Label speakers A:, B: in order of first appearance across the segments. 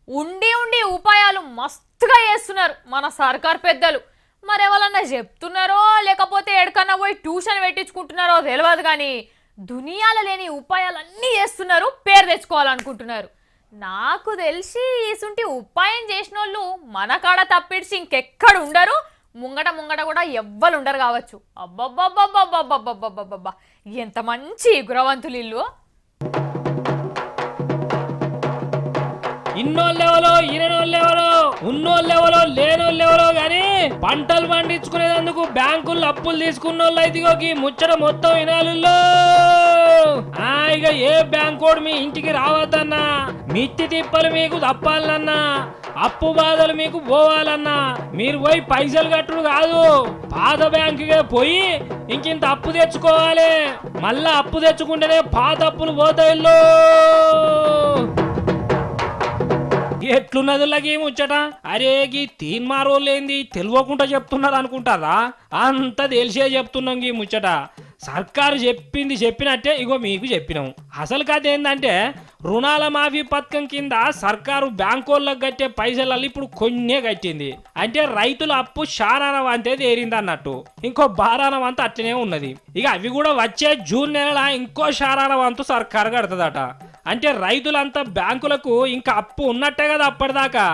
A: ఉండి ఉండి ఉపాయాలు మస్తుగా చేస్తున్నారు మన సర్కార్ పెద్దలు. మరెవరన్నా చెప్తున్నారో లేకపోతే ఎక్కడన్నా పోయి ట్యూషన్ పెట్టించుకుంటున్నారో తెలియదు కానీ దునియాలో లేని ఉపాయాలన్నీ చేస్తున్నారు, పేరు తెచ్చుకోవాలనుకుంటున్నారు. నాకు తెలిసి ఇసుంటి ఉపాయం చేసిన వాళ్ళు మన కాడ తప్పిడిచి ఇంకెక్కడ ఉండరు, ముంగట ముంగట కూడా ఎవ్వరు ఉండరు కావచ్చు. అబ్బబ్బబ్బబ్బబ్బబ్బబ్బబ్బబ్బబ్బబ్బా, ఎంత మంచి గురవంతులు ఇల్లు.
B: ఇన్నోళ్ళెవరో ఇరనోళ్ళెవరో ఉన్నోళ్ళెవరో లేనోళ్ళెవరో గాని పంటలు పండించుకునేందుకు బ్యాంకుల్లో అప్పులు తీసుకున్నోళ్ళు అయితే ముచ్చట మొత్తం వినాలుల్లో. ఇక ఏ బ్యాంకోడు మీ ఇంటికి రావద్దన్నా, మిత్తి తిప్పలు మీకు తప్పాలన్నా, అప్పు బాధలు మీకు పోవాలన్నా మీరు పోయి పైసలు కట్టుడు కాదు, పాత బ్యాంకుకే పోయి ఇంకింత అప్పు తెచ్చుకోవాలి. మళ్ళా అప్పు తెచ్చుకుంటేనే పాత అప్పులు పోతాయిల్లో. ఎట్లున్నదిలాగే ముచ్చట? అరే గీ తీన్మారోళ్ళేంది తెలియకుండా చెప్తున్నారు అనుకుంటారా? అంత తెలిసే చెప్తున్నాం గీ ముచ్చట. సర్కారు చెప్పింది చెప్పినట్టే ఇగో మీకు చెప్పినాం. అసలు కథ ఏంటంటే రుణాల మాఫీ పథకం కింద సర్కారు బ్యాంకోళ్ళకు కట్టే పైసలు ఇప్పుడు కొన్నే కట్టింది. అంటే రైతుల అప్పు శారానం అంతే తేరింది అన్నట్టు, ఇంకో బారానం అంతా అట్లనే ఉన్నది. ఇక అవి కూడా వచ్చే జూన్ నెల ఇంకో శారానం అంతు సర్కారు కడుతుందట. అంటే రైతులంతా బ్యాంకులకు ఇంకా అప్పు ఉన్నట్టే కదా అప్పటిదాకా.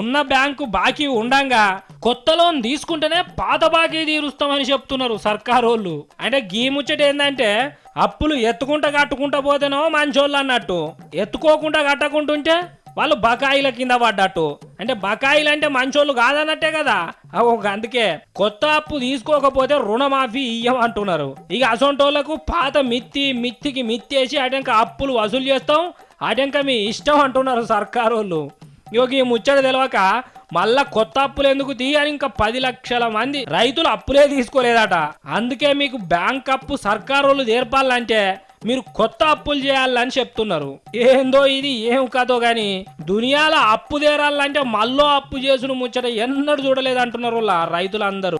B: ఉన్న బ్యాంకు బాకీ ఉండంగా కొత్త లోన్ తీసుకుంటేనే పాత బాకీ తీరుస్తామని చెప్తున్నారు సర్కారోళ్ళు. అంటే గీ ముచ్చట ఏంటంటే అప్పులు ఎత్తుకుంటా కట్టుకుంటా పోతేనో మంచోళ్ళు అన్నట్టు, ఎత్తుకోకుండా కట్టకుంటుంటే వాళ్ళు బకాయిల కింద పడ్డట్టు. అంటే బకాయిలు అంటే మంచోళ్ళు కాదన్నట్టే కదా. అందుకే కొత్త అప్పు తీసుకోకపోతే రుణమాఫీ ఇయ్యమంటున్నారు. ఇక అసొంటోళ్లకు పాత మిత్తికి మిత్తేసి అటంక అప్పులు వసూలు చేస్తాం, అటంక మీ ఇష్టం అంటున్నారు సర్కారోళ్ళు. ఈ ముచ్చట తెలియక మళ్ళా కొత్త అప్పులు ఎందుకు తీయని ఇంకా 10 లక్షల మంది రైతులు అప్పులే తీసుకోలేదట. అందుకే మీకు బ్యాంక్ అప్పు సర్కారోళ్ళు తీర్పాలంటే మీరు కొత్త అప్పులు చేయాలని చెప్తున్నారు. ఏందో ఇది ఏం కదో గాని దునియాలో అప్పు తీరాలంటే మళ్ళీ అప్పు చేసును ముచ్చట ఎన్నడూ చూడలేదు అంటున్నారు రైతులందరూ.